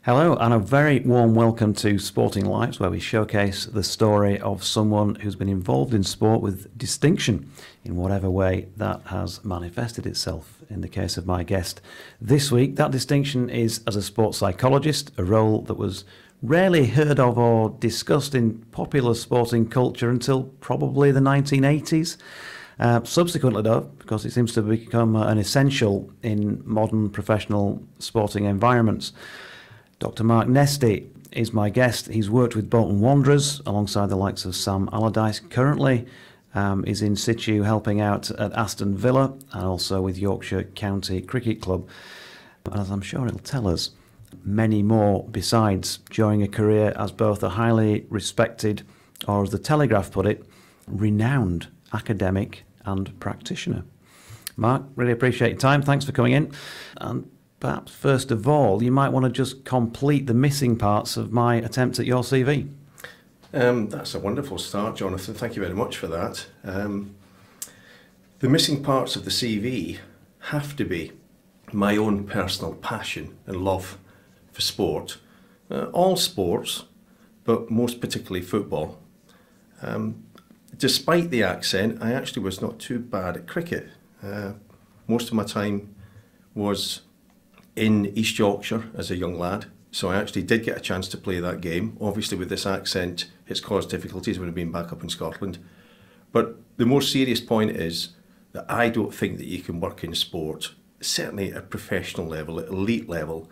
Hello, and a very warm welcome to Sporting Lives, where we showcase the story of someone who's been involved in sport with distinction in whatever way that has manifested itself. In the case of my guest this week, that distinction is as a sports psychologist, a role that was rarely heard of or discussed in popular sporting culture until probably the 1980s. Subsequently, though, because it seems to become an essential in modern professional sporting environments. Dr Mark Nesti is my guest. He's worked with Bolton Wanderers alongside the likes of Sam Allardyce. Currently is in situ helping out at Aston Villa and also with Yorkshire County Cricket Club. As I'm sure he'll tell us, many more besides, during a career as both a highly respected, or as the Telegraph put it, renowned academic and practitioner. Mark, really appreciate your time. Thanks for coming in. And perhaps first of all, you might want to just complete the missing parts of my attempt at your CV. That's a wonderful start, Jonathan. Thank you very much for that. The missing parts of the CV have to be my own personal passion and love for sport. All sports, but most particularly football. Despite the accent, I actually was not too bad at cricket. Most of my time was in East Yorkshire as a young lad, so I actually did get a chance to play that game. Obviously with this accent it's caused difficulties when I've been back up in Scotland, but the more serious point is that I don't think that you can work in sport, certainly at a professional level, at elite level,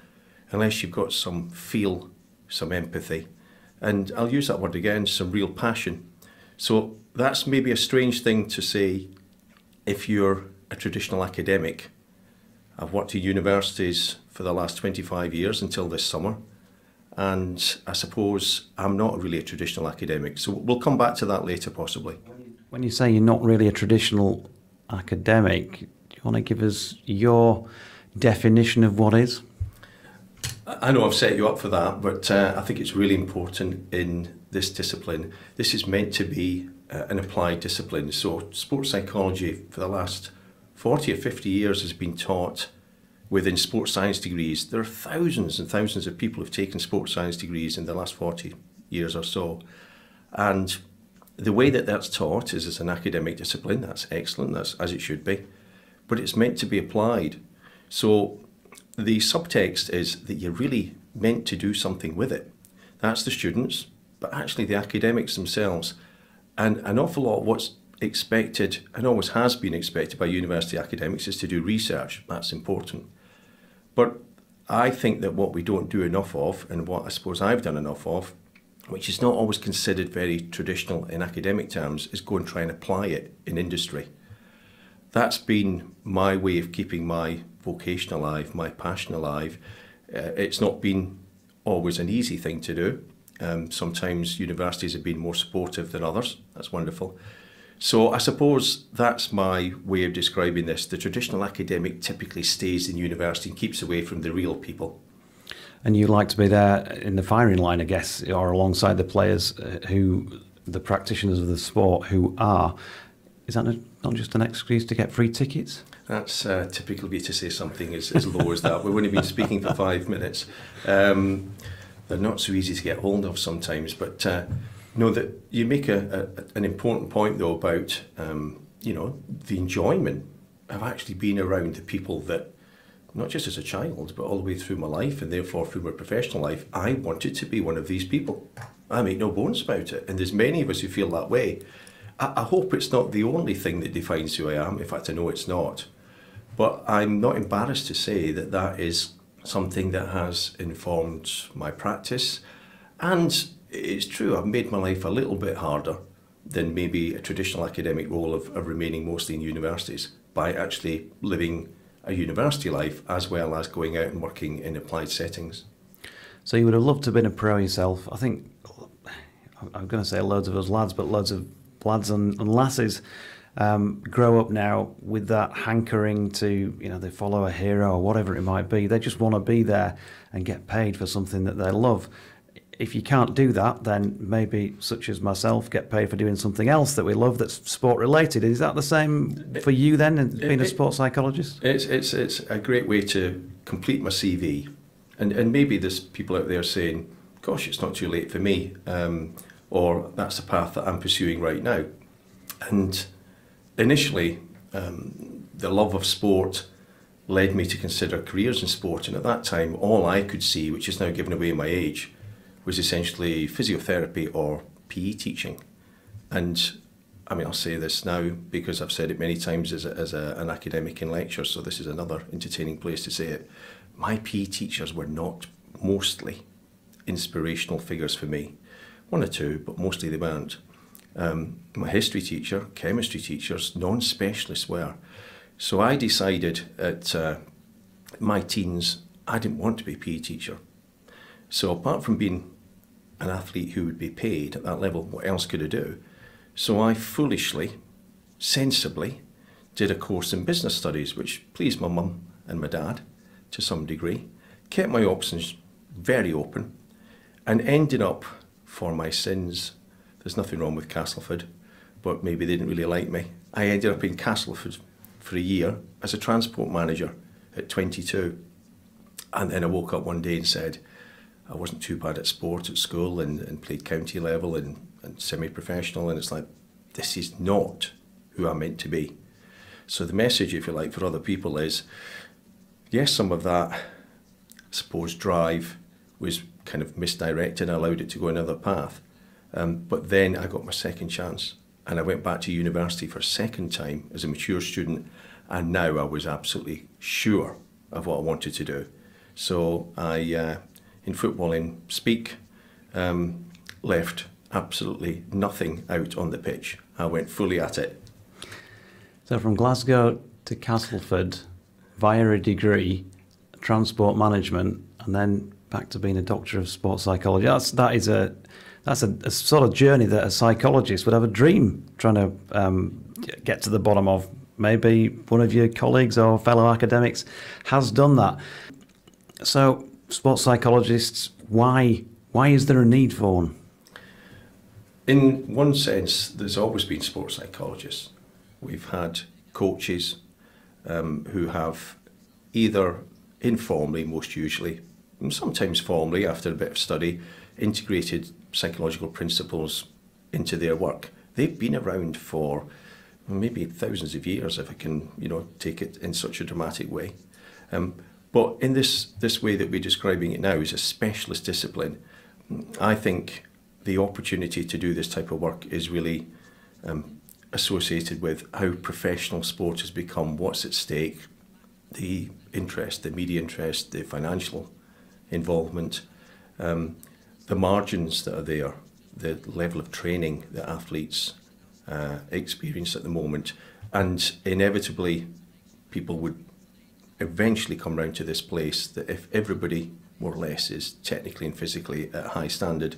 unless you've got some feel, some empathy, and I'll use that word again, some real passion. So that's maybe a strange thing to say if you're a traditional academic. I've worked at universities for the last 25 years until this summer, and I suppose I'm not really a traditional academic, so we'll come back to that later possibly. When you say you're not really a traditional academic, do you want to give us your definition of what is? I know I've set you up for that, but I think it's really important in this discipline. This is meant to be an applied discipline, so sports psychology for the last 40 or 50 years has been taught within sports science degrees. There are thousands and thousands of people who've taken sports science degrees in the last 40 years or so. And the way that that's taught is as an academic discipline. That's excellent, that's as it should be. But it's meant to be applied. So the subtext is that you're really meant to do something with it. That's the students, but actually the academics themselves. And an awful lot of what's expected, and always has been expected by university academics, is to do research. That's important. But I think that what we don't do enough of, and what I suppose I've done enough of, which is not always considered very traditional in academic terms, is go and try and apply it in industry. That's been my way of keeping my vocation alive, my passion alive. It's not been always an easy thing to do. Sometimes universities have been more supportive than others. That's wonderful. So I suppose that's my way of describing this. The traditional academic typically stays in university and keeps away from the real people. And you like to be there in the firing line, I guess, or alongside the players the practitioners of the sport who are. Is that not just an excuse to get free tickets? That's typical of you to say something as low as that. We've only been speaking for 5 minutes. They're not so easy to get hold of sometimes, but no, that you make an important point though about the enjoyment of actually being around the people that, not just as a child, but all the way through my life and therefore through my professional life, I wanted to be one of these people. I make no bones about it, and there's many of us who feel that way. I hope it's not the only thing that defines who I am. In fact, I know it's not. But I'm not embarrassed to say that that is something that has informed my practice. And it's true, I've made my life a little bit harder than maybe a traditional academic role of remaining mostly in universities by actually living a university life as well as going out and working in applied settings. So you would have loved to have been a pro yourself. I think, I'm going to say loads of us lads, but loads of lads and lasses grow up now with that hankering to, they follow a hero or whatever it might be. They just want to be there and get paid for something that they love. If you can't do that, then maybe, such as myself, get paid for doing something else that we love that's sport related. Is that the same for you then, being a sports psychologist? It's a great way to complete my CV. And maybe there's people out there saying, gosh, it's not too late for me, or that's the path that I'm pursuing right now. And initially, the love of sport led me to consider careers in sport, and at that time all I could see, which is now given away my age, was essentially physiotherapy or PE teaching. And I mean, I'll say this now because I've said it many times as an academic in lecture, so this is another entertaining place to say it. My PE teachers were not mostly inspirational figures for me. One or two, but mostly they weren't. My history teacher, chemistry teachers, non-specialists were. So I decided at my teens, I didn't want to be a PE teacher. So apart from being an athlete who would be paid at that level, what else could I do? So I foolishly, sensibly, did a course in business studies, which pleased my mum and my dad to some degree, kept my options very open, and ended up, for my sins, there's nothing wrong with Castleford, but maybe they didn't really like me. I ended up in Castleford for a year as a transport manager at 22. And then I woke up one day and said, I wasn't too bad at sport at school and played county level and semi-professional, and it's like, this is not who I'm meant to be. So the message, if you like, for other people is, yes, some of that, I suppose, drive was kind of misdirected. I allowed it to go another path. But then I got my second chance, and I went back to university for a second time as a mature student, and now I was absolutely sure of what I wanted to do. So I, in footballing speak, left absolutely nothing out on the pitch. I went fully at it. So from Glasgow to Castleford, via a degree, transport management, and then back to being a doctor of sports psychology. That's a sort of journey that a psychologist would have a dream trying to get to the bottom of. Maybe one of your colleagues or fellow academics has done that. So, sports psychologists, why is there a need for one? In one sense, there's always been sports psychologists. We've had coaches who have either informally, most usually, and sometimes formally after a bit of study, integrated psychological principles into their work. They've been around for maybe thousands of years, if I can, take it in such a dramatic way. But in this way that we're describing it now is a specialist discipline. I think the opportunity to do this type of work is really associated with how professional sport has become, what's at stake, the interest, the media interest, the financial involvement, the margins that are there, the level of training that athletes experience at the moment, and inevitably people would eventually come round to this place that if everybody more or less is technically and physically at a high standard,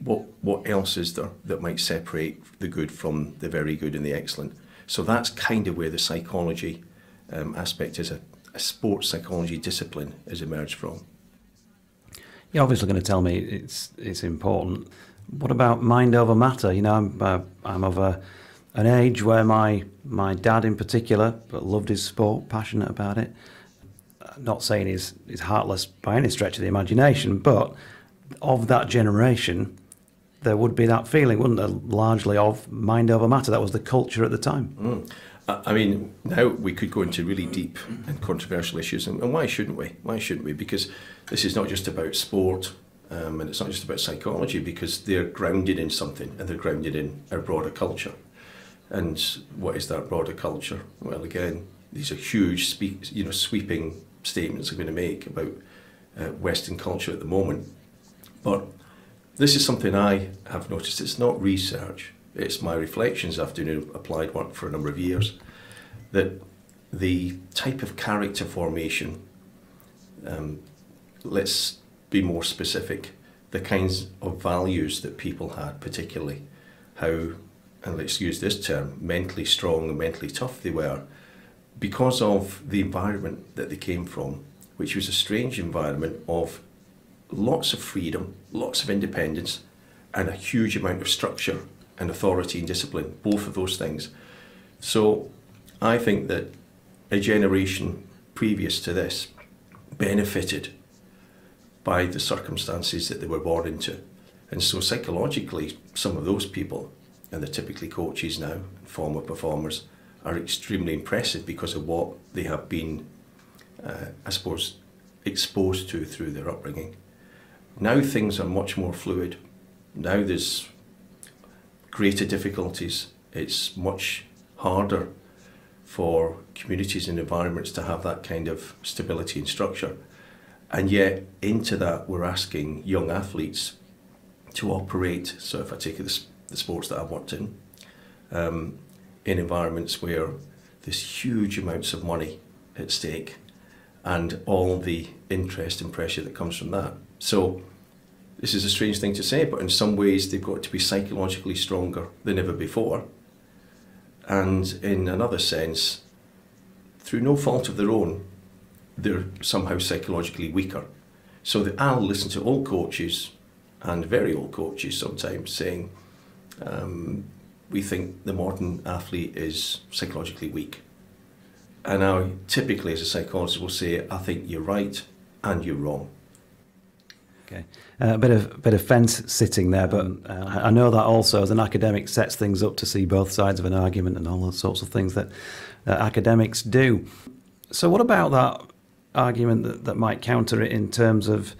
what else is there that might separate the good from the very good and the excellent? So that's kind of where the psychology aspect is, a sports psychology discipline has emerged from. You're obviously going to tell me it's important. What about mind over matter? I'm of an age where my dad in particular loved his sport, passionate about it. Not saying he's heartless by any stretch of the imagination, but of that generation, there would be that feeling, wouldn't there, largely of mind over matter. That was the culture at the time. I mean, now we could go into really deep and controversial issues, and why shouldn't we? Why shouldn't we? Because this is not just about sport, and it's not just about psychology, because they're grounded in something, and they're grounded in our broader culture. And what is that broader culture? Well, again, these are huge, sweeping statements I'm going to make about Western culture at the moment. But this is something I have noticed. It's not research. It's my reflections after doing applied work for a number of years, that the type of character formation, let's be more specific, the kinds of values that people had, particularly how, and let's use this term, mentally strong and mentally tough they were, because of the environment that they came from, which was a strange environment of lots of freedom, lots of independence, and a huge amount of structure and authority and discipline, both of those things. So I think that a generation previous to this benefited by the circumstances that they were born into. And so psychologically, some of those people, and they're typically coaches now, former performers, are extremely impressive because of what they have been, I suppose, exposed to through their upbringing. Now things are much more fluid. Now there's greater difficulties. It's much harder for communities and environments to have that kind of stability and structure. And yet into that we're asking young athletes to operate, so if I take the sports that I've worked in environments where there's huge amounts of money at stake and all the interest and pressure that comes from that. So this is a strange thing to say, but in some ways they've got to be psychologically stronger than ever before. And in another sense, through no fault of their own, they're somehow psychologically weaker. So I'll listen to old coaches, and very old coaches sometimes, saying, we think the modern athlete is psychologically weak. And I typically, as a psychologist, will say, I think you're right and you're wrong. Okay, a bit of fence sitting there, but I know that also as an academic sets things up to see both sides of an argument and all those sorts of things that academics do. So what about that argument that might counter it in terms of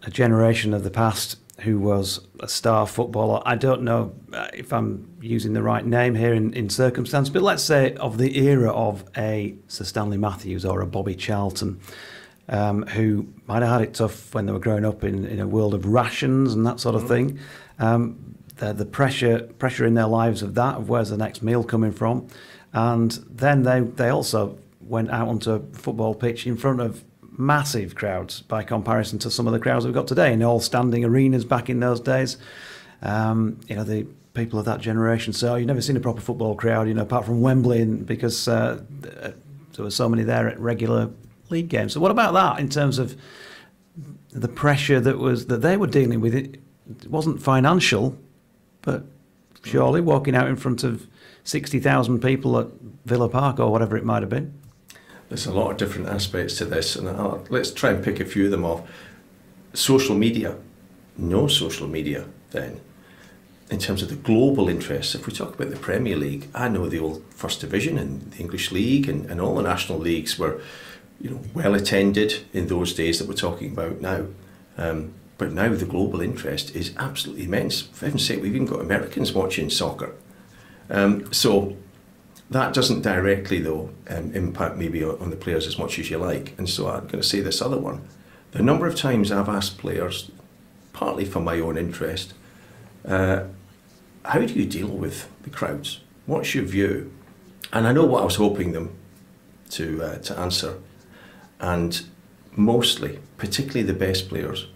a generation of the past who was a star footballer? I don't know if I'm using the right name here in circumstance, but let's say of the era of a Sir Stanley Matthews or a Bobby Charlton, who might have had it tough when they were growing up in a world of rations and that sort of thing. The pressure in their lives of that, of where's the next meal coming from. And then they also went out onto a football pitch in front of massive crowds by comparison to some of the crowds we've got today in all standing arenas back in those days. The people of that generation. So you've never seen a proper football crowd, apart from Wembley, because there were so many there at regular league games. So what about that in terms of the pressure that they were dealing with? It wasn't financial, but surely walking out in front of 60,000 people at Villa Park or whatever it might have been. There's a lot of different aspects to this, and let's try and pick a few of them off. Social media. No social media then. In terms of the global interests, if we talk about the Premier League, I know the old First Division and the English League and all the national leagues were well attended in those days that we're talking about now. But now the global interest is absolutely immense. For heaven's sake, we've even got Americans watching soccer. So that doesn't directly, though, impact maybe on the players as much as you like. And so I'm going to say this other one. The number of times I've asked players, partly for my own interest, how do you deal with the crowds? What's your view? And I know what I was hoping them to answer. And mostly, particularly the best players,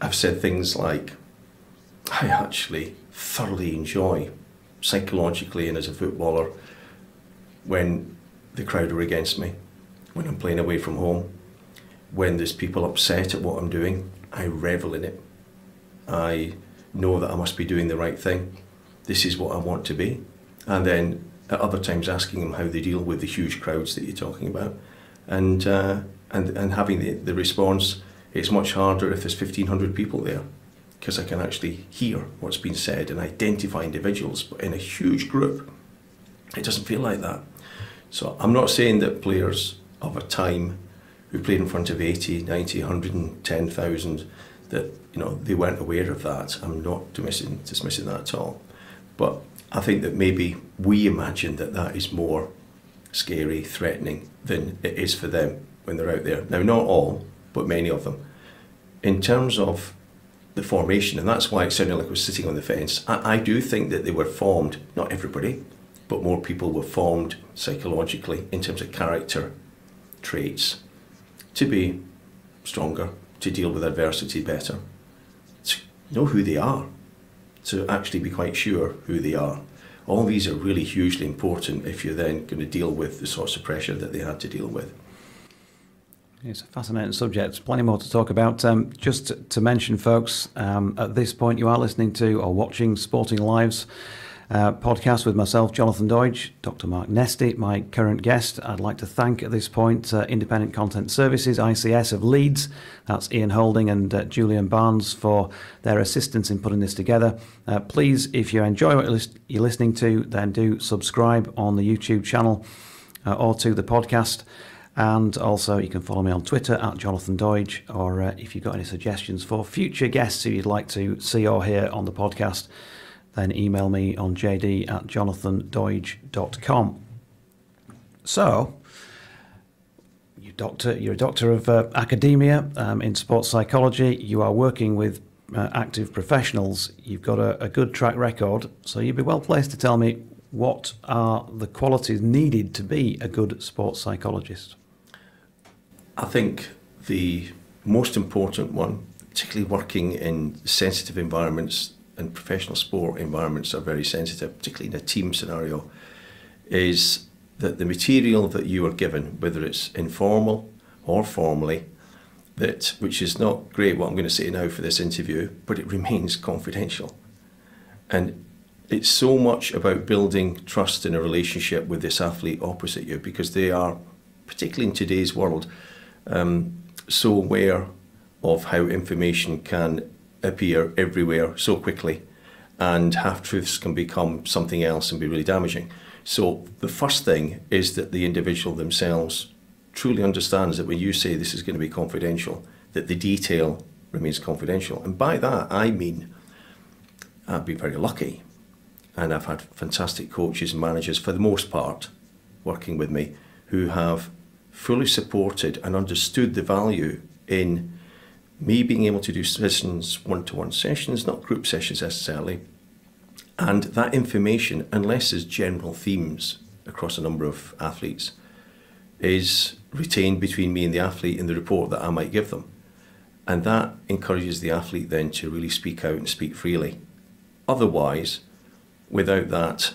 I've said things like, I actually thoroughly enjoy psychologically and as a footballer when the crowd are against me, when I'm playing away from home, when there's people upset at what I'm doing. I revel in it. I know that I must be doing the right thing. This is what I want to be. And then at other times asking them how they deal with the huge crowds that you're talking about, and having the response, it's much harder if there's 1,500 people there, because I can actually hear what's been said and identify individuals. But in a huge group, it doesn't feel like that. So I'm not saying that players of a time who played in front of 80, 90, 110,000, that they weren't aware of that. I'm not dismissing that at all. But I think that maybe we imagine that is more scary, threatening than it is for them when they're out there. Now, not all, but many of them. In terms of the formation, and that's why it sounded like I was sitting on the fence, I do think that they were formed, not everybody, but more people were formed psychologically in terms of character traits to be stronger, to deal with adversity better, to know who they are, to actually be quite sure who they are. All these are really hugely important if you're then going to deal with the sorts of pressure that they had to deal with. It's a fascinating subject. Plenty more to talk about. Just to mention, folks, at this point you are listening to or watching Sporting Lives podcast with myself, Jonathan Doidge, Dr Mark Nesti, my current guest. I'd like to thank at this point Independent Content Services, ICS of Leeds. That's Ian Holding and Julian Barnes for their assistance in putting this together. Please, if you enjoy what you're listening to, then do subscribe on the YouTube channel or to the podcast. And also you can follow me on Twitter at Jonathan Doidge, or if you've got any suggestions for future guests who you'd like to see or hear on the podcast, then email me on jd@jonathandoidge.com. So, you're a doctor of academia in sports psychology. You are working with active professionals. You've got a good track record, so you'd be well placed to tell me what are the qualities needed to be a good sports psychologist. I think the most important one, particularly working in sensitive environments, and professional sport environments are very sensitive, particularly in a team scenario, is that the material that you are given, whether it's informal or formally, which is not great what I'm going to say now for this interview, but it remains confidential. And it's so much about building trust in a relationship with this athlete opposite you, because they are, particularly in today's world, so aware of how information can appear everywhere so quickly, and half-truths can become something else and be really damaging. So the first thing is that the individual themselves truly understands that when you say this is going to be confidential, that the detail remains confidential. And by that I mean I've been very lucky, and I've had fantastic coaches and managers for the most part working with me who have fully supported and understood the value in me being able to do sessions, one-to-one sessions, not group sessions necessarily, and that information, unless there's general themes across a number of athletes, is retained between me and the athlete in the report that I might give them. And that encourages the athlete then to really speak out and speak freely. Otherwise, without that,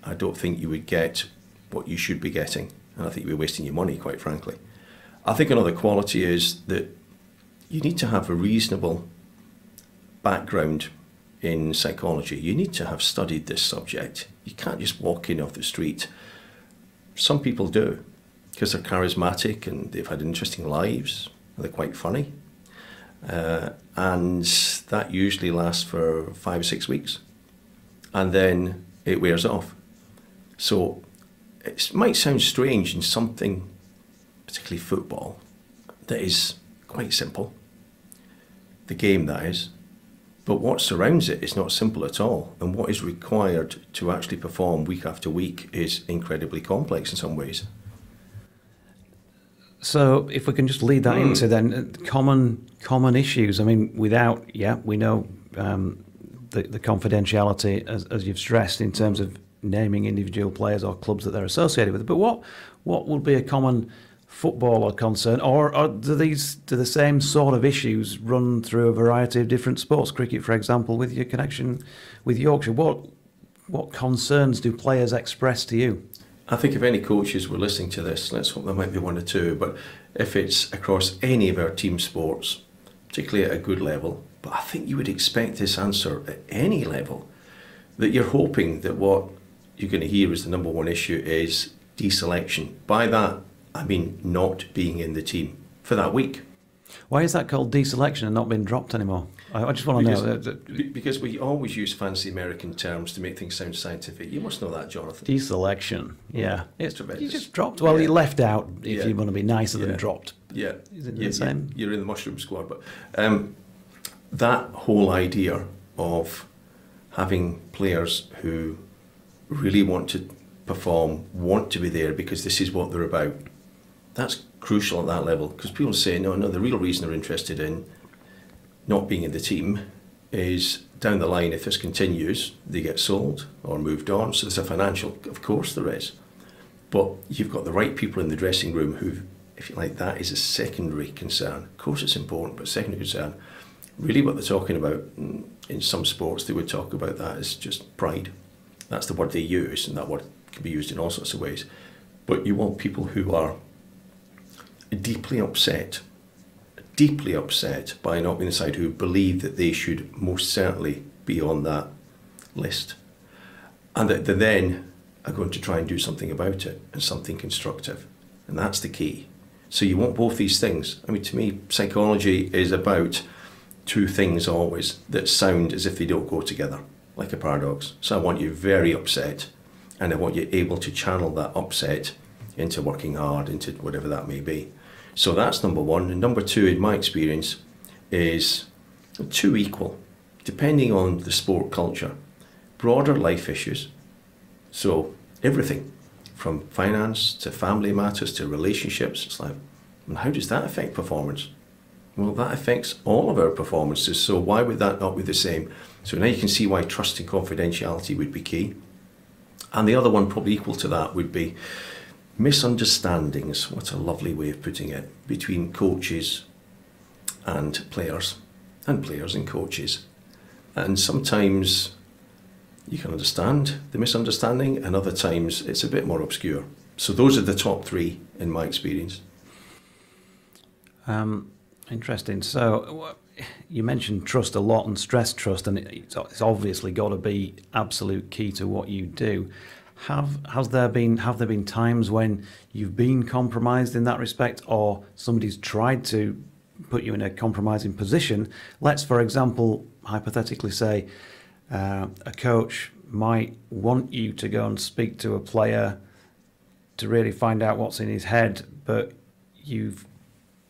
I don't think you would get what you should be getting, and I think you'd be wasting your money, quite frankly. I think another quality is that you need to have a reasonable background in psychology. You need to have studied this subject. You can't just walk in off the street. Some people do, because they're charismatic and they've had interesting lives, and they're quite funny. And that usually lasts for 5 or 6 weeks, and then it wears off. So it might sound strange in something, particularly football, that is quite simple. The game, that is. But what surrounds it is not simple at all. And what is required to actually perform week after week is incredibly complex in some ways. So if we can just lead that into then common issues. I mean, we know the confidentiality, as you've stressed, in terms of naming individual players or clubs that they're associated with. But what would be a common footballer concern, or do the same sort of issues run through a variety of different sports? Cricket, for example, with your connection with Yorkshire, what concerns do players express to you? I think if any coaches were listening to this, let's hope there might be one or two, but if it's across any of our team sports, particularly at a good level, but I think you would expect this answer at any level, that you're hoping that what you're going to hear as the number one issue is deselection. By that, I mean not being in the team for that week. Why is that called deselection and not being dropped anymore? I just want to know. Because we always use fancy American terms to make things sound scientific. You must know that, Jonathan. Deselection, yeah. It's tremendous. You just dropped. Well, you left out if you want to be nicer than dropped. Yeah. Is it the same? You're in the mushroom squad. But that whole idea of having players who really want to perform, want to be there because this is what they're about, that's crucial at that level. Because people say, no, the real reason they're interested in not being in the team is down the line, if this continues, they get sold or moved on. So there's a financial, of course there is. But you've got the right people in the dressing room who, if you like, that is a secondary concern. Of course it's important, but secondary concern. Really what they're talking about, in some sports they would talk about that as just pride. That's the word they use, and that word can be used in all sorts of ways. But you want people who are deeply upset by not being inside, who believe that they should most certainly be on that list. and that they then are going to try and do something about it, and something constructive. And that's the key. So you want both these things. I mean, to me, psychology is about two things always that sound as if they don't go together, like a paradox. So I want you very upset, and I want you able to channel that upset into working hard, into whatever that may be. So that's number one. And number two, in my experience, is two equal, depending on the sport culture. Broader life issues. So everything from finance to family matters to relationships. It's like, and how does that affect performance? Well, that affects all of our performances. So why would that not be the same? So now you can see why trust and confidentiality would be key. And the other one, probably equal to that, would be misunderstandings. What a lovely way of putting it, between coaches and players and coaches. And sometimes you can understand the misunderstanding, and other times it's a bit more obscure. So those are the top three in my experience. Interesting. So you mentioned trust a lot and stress trust, and it's obviously got to be absolute key to what you do. Have there been times when you've been compromised in that respect, or somebody's tried to put you in a compromising position? Let's, for example, hypothetically say a coach might want you to go and speak to a player to really find out what's in his head, but you've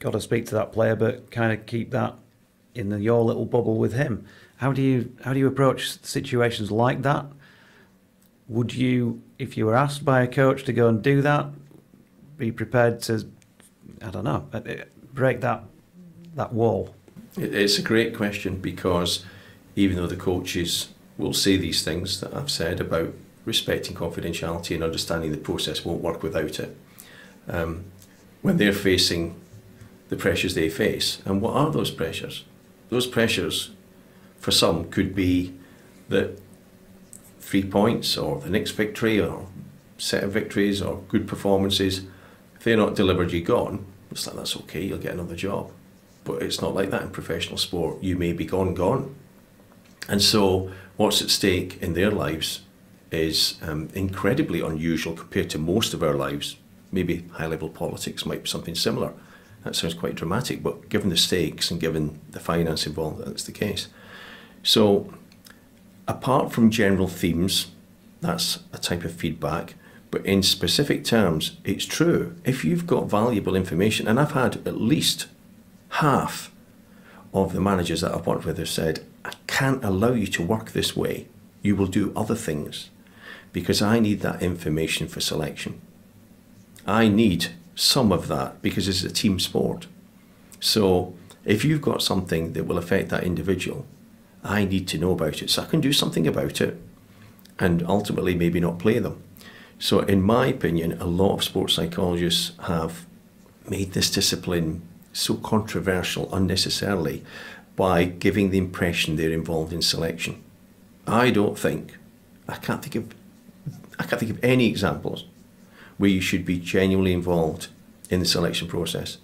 got to speak to that player, but kind of keep that in your little bubble with him. How do you approach situations like that? Would you, if you were asked by a coach to go and do that, be prepared to, I don't know, break that wall? It's a great question, because even though the coaches will say these things that I've said about respecting confidentiality and understanding the process won't work without it, when they're facing the pressures they face. And what are those pressures? Those pressures, for some, could be that 3 points or the next victory or set of victories or good performances, if they're not delivered, you're gone. It's like, that's okay, you'll get another job. But it's not like that in professional sport. You may be gone. And so what's at stake in their lives is incredibly unusual compared to most of our lives. Maybe high-level politics might be something similar. That sounds quite dramatic, but given the stakes and given the finance involved, that's the case. So apart from general themes, that's a type of feedback, but in specific terms, it's true. If you've got valuable information, and I've had at least half of the managers that I've worked with have said, I can't allow you to work this way. You will do other things, because I need that information for selection. I need some of that because it's a team sport. So if you've got something that will affect that individual, I need to know about it so I can do something about it and ultimately maybe not play them. So in my opinion, a lot of sports psychologists have made this discipline so controversial unnecessarily by giving the impression they're involved in selection. I can't think of any examples where you should be genuinely involved in the selection process.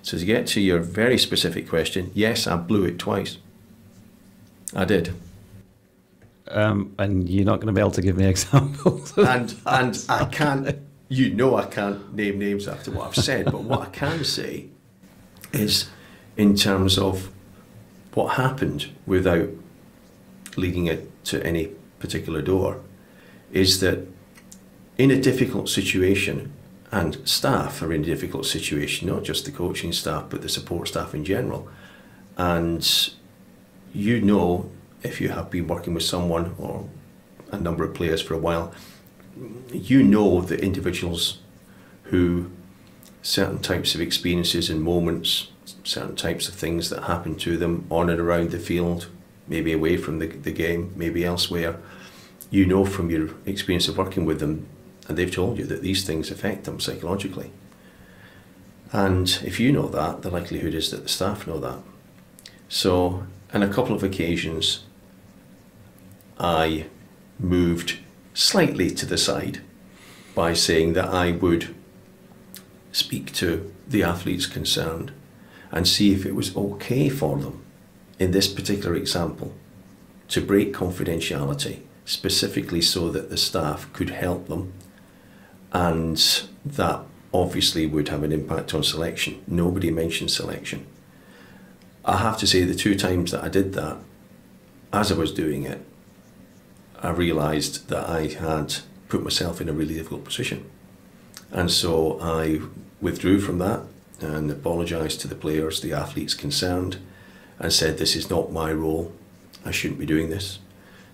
So to get to your very specific question, yes, I blew it twice. I did. And you're not going to be able to give me examples. And I can't, I can't name names after what I've said, but what I can say is, in terms of what happened without leading it to any particular door, is that in a difficult situation, and staff are in a difficult situation, not just the coaching staff, but the support staff in general. And if you have been working with someone or a number of players for a while, the individuals who certain types of experiences and moments, certain types of things that happen to them on and around the field, maybe away from the game, maybe elsewhere, from your experience of working with them, and they've told you that these things affect them psychologically. And if you know that, the likelihood is that the staff know that. So on a couple of occasions, I moved slightly to the side by saying that I would speak to the athletes concerned and see if it was okay for them, in this particular example, to break confidentiality specifically so that the staff could help them, and that obviously would have an impact on selection. Nobody mentioned selection. I have to say, the 2 times that I did that, as I was doing it, I realised that I had put myself in a really difficult position. And so I withdrew from that and apologised to the players, the athletes concerned, and said, this is not my role. I shouldn't be doing this.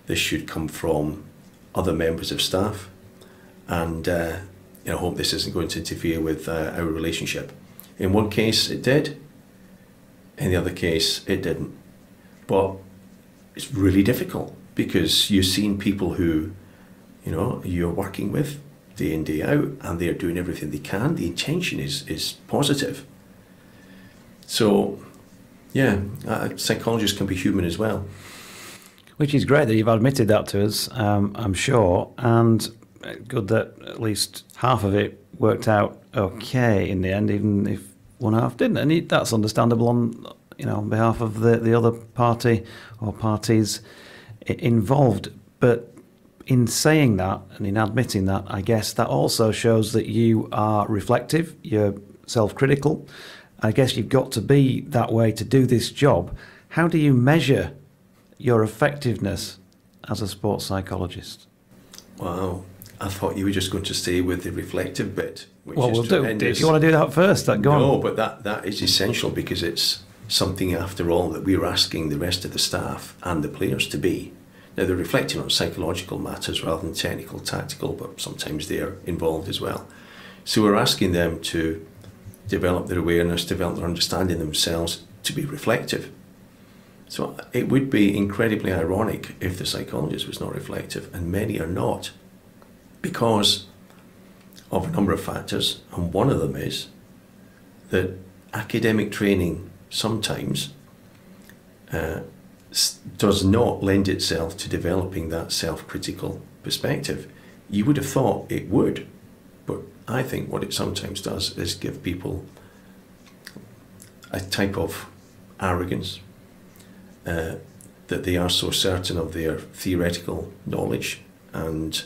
This should come from other members of staff, and I hope this isn't going to interfere with our relationship. In one case it did, in the other case it didn't. But it's really difficult, because you've seen people who, you're working with day in, day out, and they're doing everything they can. The intention is positive. So, yeah, psychologists can be human as well. Which is great that you've admitted that to us, I'm sure, and good that at least half of it worked out okay in the end, even if one half didn't. And that's understandable on behalf of the other party or parties involved. But in saying that and in admitting that, I guess that also shows that you are reflective, you're self-critical. I guess you've got to be that way to do this job. How do you measure your effectiveness as a sports psychologist? Wow, I thought you were just going to stay with the reflective bit, which well, is we'll tremendous. do. If you want to do that first, go on. No, but that is essential, because it's something, after all, that we're asking the rest of the staff and the players to be. Now, they're reflecting on psychological matters rather than technical, tactical, but sometimes they're involved as well. So we're asking them to develop their awareness, develop their understanding themselves, to be reflective. So it would be incredibly ironic if the psychologist was not reflective, and many are not, because of a number of factors, and one of them is that academic training sometimes does not lend itself to developing that self-critical perspective. You would have thought it would, but I think what it sometimes does is give people a type of arrogance, that they are so certain of their theoretical knowledge and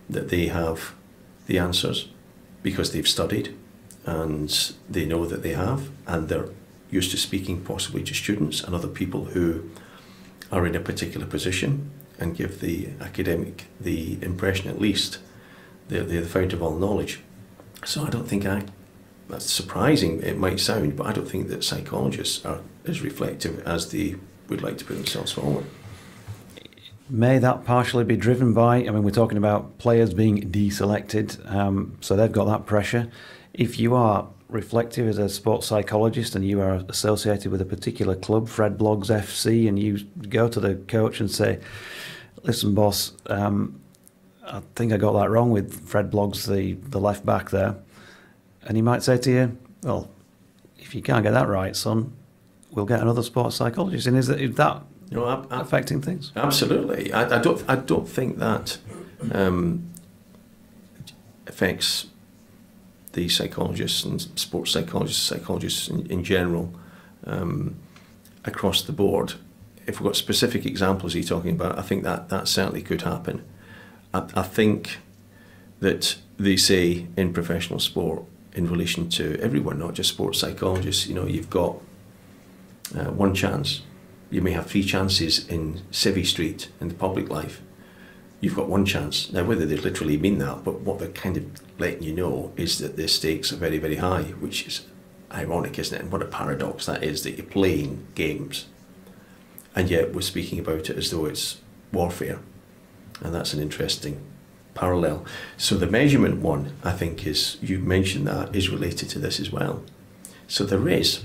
that they have the answers because they've studied and they know that they have, and they're used to speaking possibly to students and other people who are in a particular position, and give the academic the impression, at least, they're the fount of all knowledge. So I don't think that's surprising, it might sound, but I don't think that psychologists are as reflective as they would like to put themselves forward. May that partially be driven by, we're talking about players being deselected, so they've got that pressure. If you are reflective as a sports psychologist and you are associated with a particular club, Fred Bloggs FC, and you go to the coach and say, listen boss, I think I got that wrong with Fred Bloggs, the left back there, and he might say to you, well, if you can't get that right, son, we'll get another sports psychologist. And is that affecting things? Absolutely. I don't think that affects the psychologists and sports psychologists in general, across the board. If we've got specific examples you're talking about, I think that certainly could happen. I think that they say in professional sport, in relation to everyone, not just sports psychologists, you've got one chance. You may have 3 chances in Civvy Street in the public life. You've got one chance. Now, whether they literally mean that, but what they're kind of letting you know is that the stakes are very, very high, which is ironic, isn't it? And what a paradox that is, that you're playing games, and yet we're speaking about it as though it's warfare. And that's an interesting parallel. So the measurement one, I think, is, you mentioned that, is related to this as well. So there is,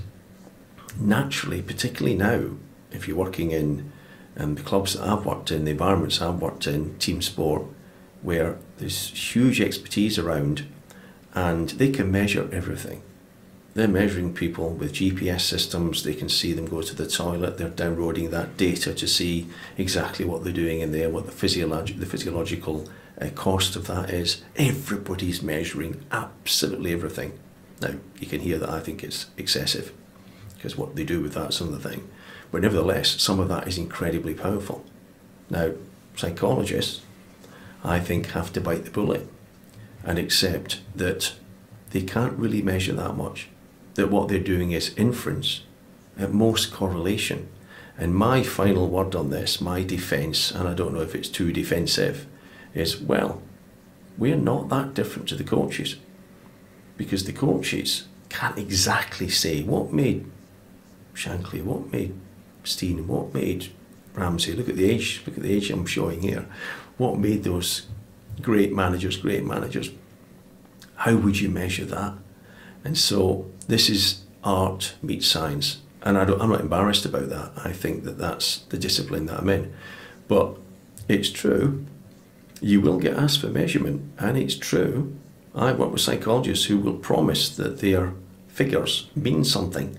naturally, particularly now, if you're working in the clubs that I've worked in, the environments I've worked in, team sport, where there's huge expertise around, and they can measure everything. They're measuring people with GPS systems. They can see them go to the toilet. They're downloading that data to see exactly what they're doing in there, what the physiological cost of that is. Everybody's measuring absolutely everything. Now, you can hear that I think it's excessive, because what they do with that is another thing. But nevertheless, some of that is incredibly powerful. Now, psychologists I think, have to bite the bullet and accept that they can't really measure that much, that what they're doing is inference, at most correlation. And my final word on this, my defence, and I don't know if it's too defensive, is, well, we're not that different to the coaches, because the coaches can't exactly say what made Shankly, what made Steen, what made Ramsey. Look at the age I'm showing here. What made those great managers? How would you measure that? And so this is art meets science, and I'm not embarrassed about that. I think that that's the discipline that I'm in. But it's true, you will get asked for measurement, and it's true, I work with psychologists who will promise that their figures mean something,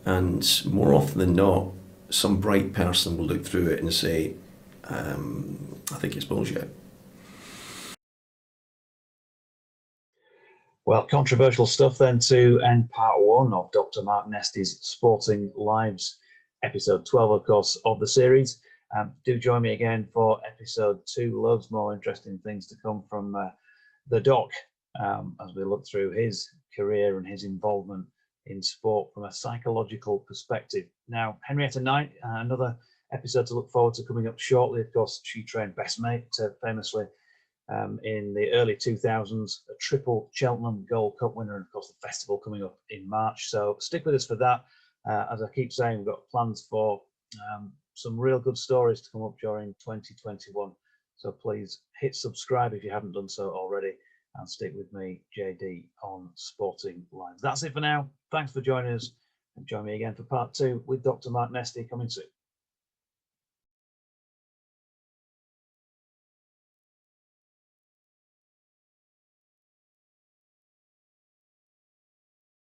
and more often than not, some bright person will look through it and say, I think it's bullshit. Well, controversial stuff then to end part one of Dr. Mark Nesti's Sporting Lives, episode 12, of course, of the series. Do join me again for episode 2. Loads more interesting things to come from the doc as we look through his career and his involvement in sport from a psychological perspective. Now, Henrietta Knight, another episode to look forward to coming up shortly. Of course, she trained Best Mate famously in the early 2000s, a triple Cheltenham Gold Cup winner, and of course the festival coming up in March. So stick with us for that. As I keep saying, we've got plans for some real good stories to come up during 2021. So please hit subscribe if you haven't done so already, and stick with me, JD, on Sporting Lives. That's it for now. Thanks for joining us, and join me again for part 2 with Dr. Mark Nesti coming soon.